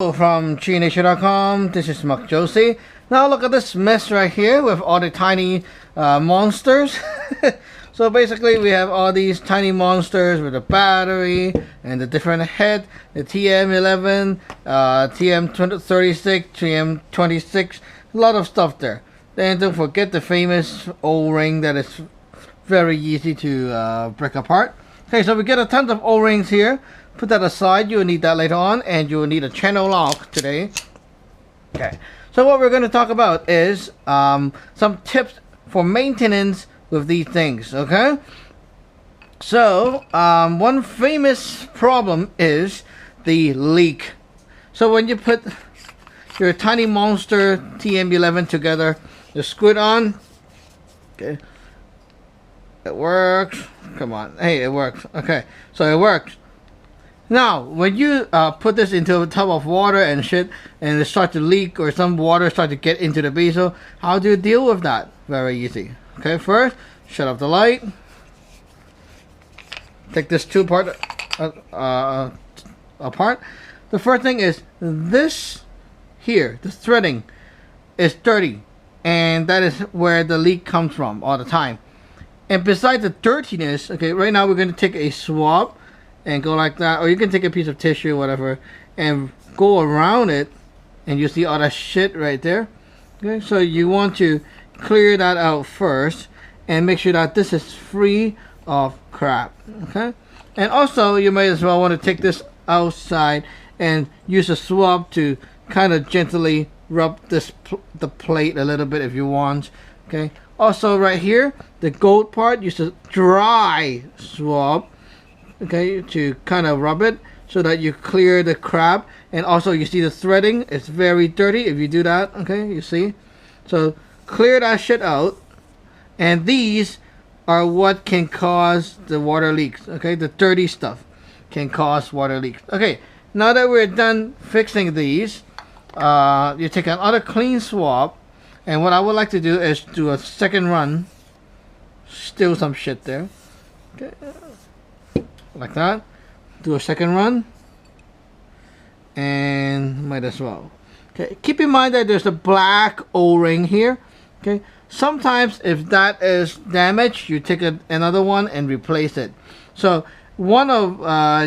From GearBest.com, this is Mark Josie. Now look at this mess right here with all the tiny monsters. So basically we have all these tiny monsters with a battery and the different head, the TM11, TM36, TM26, a lot of stuff there. Then don't forget the famous O-ring that is very easy to break apart. Okay, so we get a ton of O-rings here. Put that aside, you'll need that later on, and you'll need a channel lock today. Okay, so what we're going to talk about is some tips for maintenance with these things, okay? So, one famous problem is the leak. So when you put your tiny monster TM11 together, you screw it on, okay? It works. Come on, hey, it works. Okay, so it works. Now, when you put this into a tub of water and shit, and it starts to leak or some water starts to get into the bezel, how do you deal with that? Very easy. Okay, first, shut off the light. Take this two part apart. The first thing is this here, the threading is dirty, and that is where the leak comes from all the time. And besides the dirtiness, okay, right now we're going to take a swab and go like that, or you can take a piece of tissue, whatever, and go around it, and you see all that shit right there. Okay, so you want to clear that out first and make sure that this is free of crap. Okay, and also you may as well want to take this outside and use a swab to kind of gently rub the plate a little bit if you want. Okay, also right here, the gold part, use a dry swab, okay, to kind of rub it so that you clear the crap. And also you see the threading, it's very dirty if you do that. Okay, you see, so clear that shit out. And these are what can cause the water leaks. Okay, the dirty stuff can cause water leaks. Okay, now that we're done fixing these, you take another clean swab, and what I would like to do is do a second run. Still some shit there. Okay, like that. Do a second run, and might as well. Okay, keep in mind that there's a black O-ring here. Okay, sometimes if that is damaged, you take another one and replace it. So one of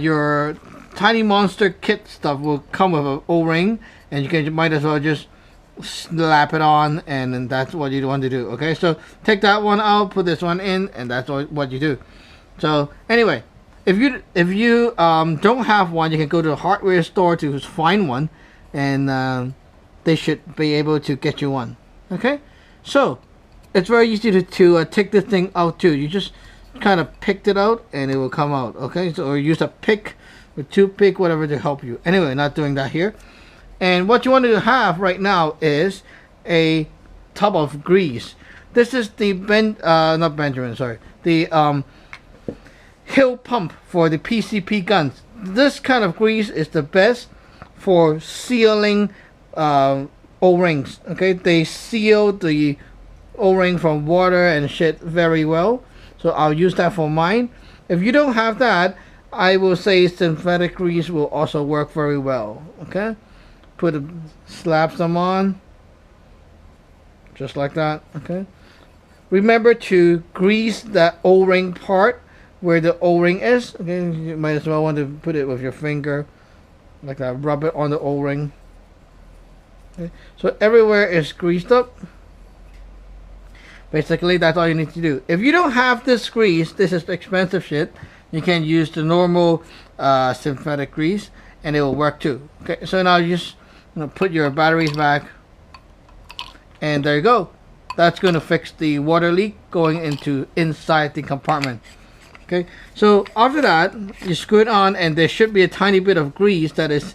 your tiny monster kit stuff will come with an O-ring, and you might as well just slap it on, and then that's what you want to do. Okay, so take that one out, put this one in, and that's what you do. So anyway, if you don't have one, you can go to a hardware store to find one, and they should be able to get you one. Okay, so it's very easy to take this thing out too. You just kind of picked it out and it will come out. Okay, so or use a pick, a toothpick, whatever to help you. Anyway, not doing that here. And what you want to have right now is a tub of grease. This is the not Benjamin, sorry, the Hill pump for the PCP guns. This kind of grease is the best for sealing O-rings. Okay, they seal the O-ring from water and shit very well, so I'll use that for mine. If you don't have that, I will say synthetic grease will also work very well. Okay, slap some on just like that. Okay, remember to grease that O-ring part where the O-ring is. Okay, you might as well want to put it with your finger like that, rub it on the O-ring. Okay, so everywhere is greased up. Basically that's all you need to do. If you don't have this grease, this is expensive shit, you can use the normal synthetic grease and it will work too. Okay, so now you just put your batteries back, and there you go. That's going to fix the water leak going inside the compartment. Okay, so after that you screw it on, and there should be a tiny bit of grease that is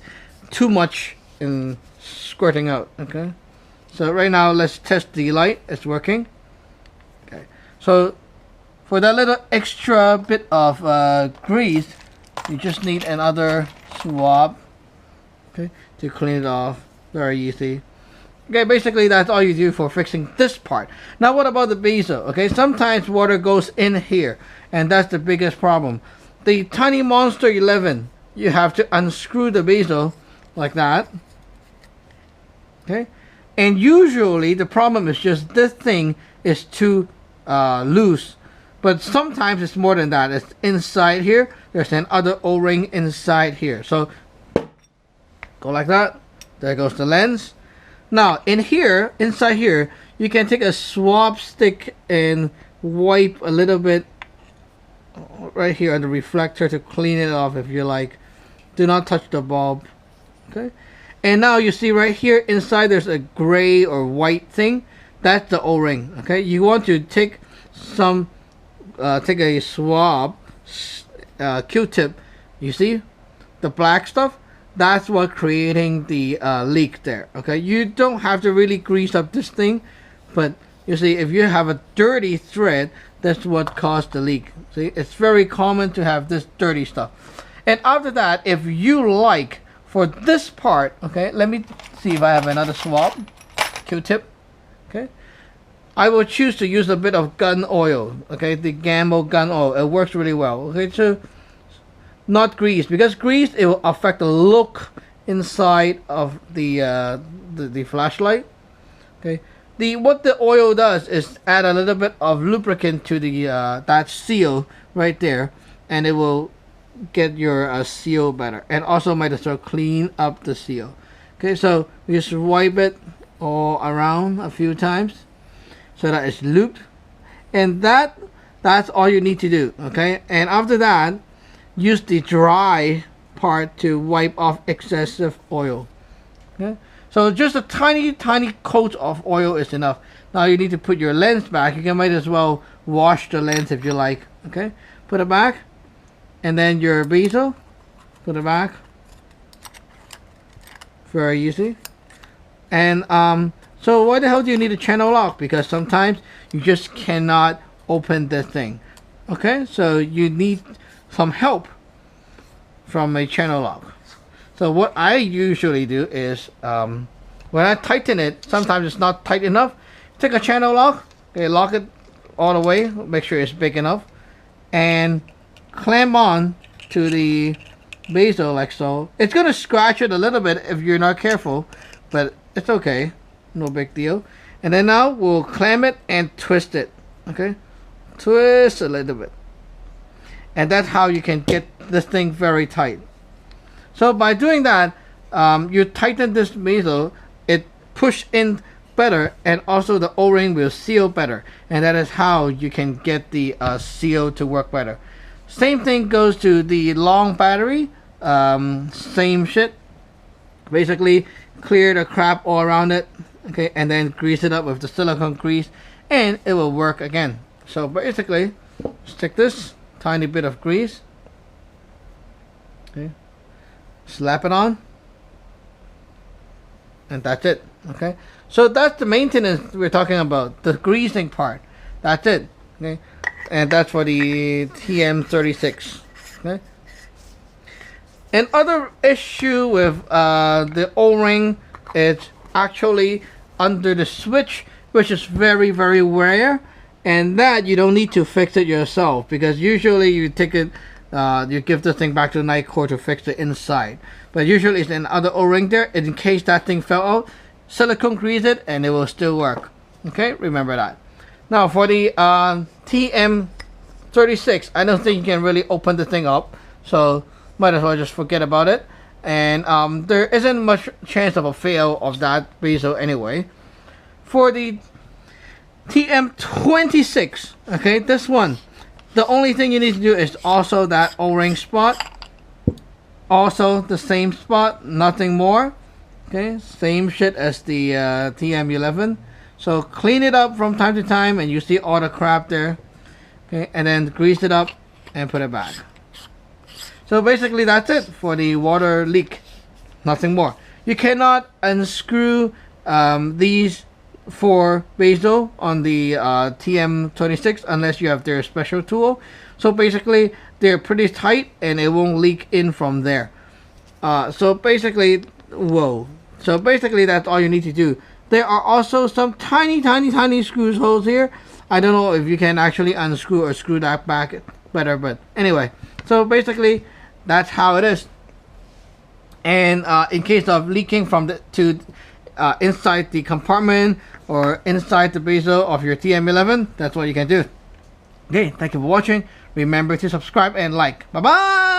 too much in squirting out. Okay, so right now let's test the light. It's working. Okay, so for that little extra bit of grease, you just need another swab, okay, to clean it off. Very easy. Okay, basically that's all you do for fixing this part. Now what about the bezel? Okay, sometimes water goes in here, and that's the biggest problem. The Tiny Monster 11, you have to unscrew the bezel like that. Okay, and usually the problem is just this thing is too loose, but sometimes it's more than that. It's inside here. There's another O-ring inside here. So go like that. There goes the lens. Now in here, inside here, you can take a swab stick and wipe a little bit right here on the reflector to clean it off if you like. Do not touch the bulb. Okay, and now you see right here inside there's a gray or white thing. That's the O-ring. Okay, you want to take some take a swab Q-tip. You see the black stuff? That's what creating the leak there. Okay, you don't have to really grease up this thing, but you see if you have a dirty thread, that's what caused the leak. See, it's very common to have this dirty stuff. And after that, if you like, for this part, okay, let me see if I have another swab Q-tip. Okay, I will choose to use a bit of gun oil. Okay, the Gamma gun oil. It works really well. Okay, so not grease, because grease, it will affect the look inside of the flashlight. Okay, what the oil does is add a little bit of lubricant to the that seal right there, and it will get your seal better, and also might as well clean up the seal. Okay, so we just wipe it all around a few times so that it's looped, and that's all you need to do. Okay, and after that, use the dry part to wipe off excessive oil. Okay, so just a tiny coat of oil is enough. Now you need to put your lens back. You can might as well wash the lens if you like. Okay, put it back, and then your bezel, put it back. Very easy. And so why the hell do you need a channel lock? Because sometimes you just cannot open this thing. Okay, so you need some help from a channel lock. So what I usually do is when I tighten it, sometimes it's not tight enough. Take a channel lock, okay, lock it all the way, make sure it's big enough, and clamp on to the bezel like so. It's gonna scratch it a little bit if you're not careful, but it's okay, no big deal. And then now we'll clamp it and twist it. Okay, twist a little bit, and that's how you can get this thing very tight. So by doing that, you tighten this bezel, it push in better, and also the O-ring will seal better, and that is how you can get the seal to work better. Same thing goes to the long battery. Same shit. Basically clear the crap all around it, okay, and then grease it up with the silicone grease, and it will work again. So basically, stick this tiny bit of grease, okay, slap it on, and that's it. Okay, so that's the maintenance we're talking about, the greasing part. That's it. Okay, and that's for the TM36. Okay, another issue with the O-ring is actually under the switch, which is very rare, and that you don't need to fix it yourself, because usually you take it, you give the thing back to NItecore to fix the inside, but usually it's another O-ring there. In case that thing fell out, silicone grease it and it will still work. Okay, remember that. Now for the TM36, I don't think you can really open the thing up, so might as well just forget about it. And there isn't much chance of a fail of that bezel anyway. For the TM26, okay, this one, the only thing you need to do is also that O-ring spot, also the same spot, nothing more. Okay, same shit as the TM11. So clean it up from time to time, and you see all the crap there. Okay, and then grease it up and put it back. So basically that's it for the water leak, nothing more. You cannot unscrew these 4 bezel on the TM26 unless you have their special tool. So basically they're pretty tight and it won't leak in from there. So basically that's all you need to do. There are also some tiny screws holes here. I don't know if you can actually unscrew or screw that back better, but anyway, so basically that's how it is. And in case of leaking from inside the compartment or inside the bezel of your TM11, that's what you can do. Okay, thank you for watching. Remember to subscribe and like. Bye bye.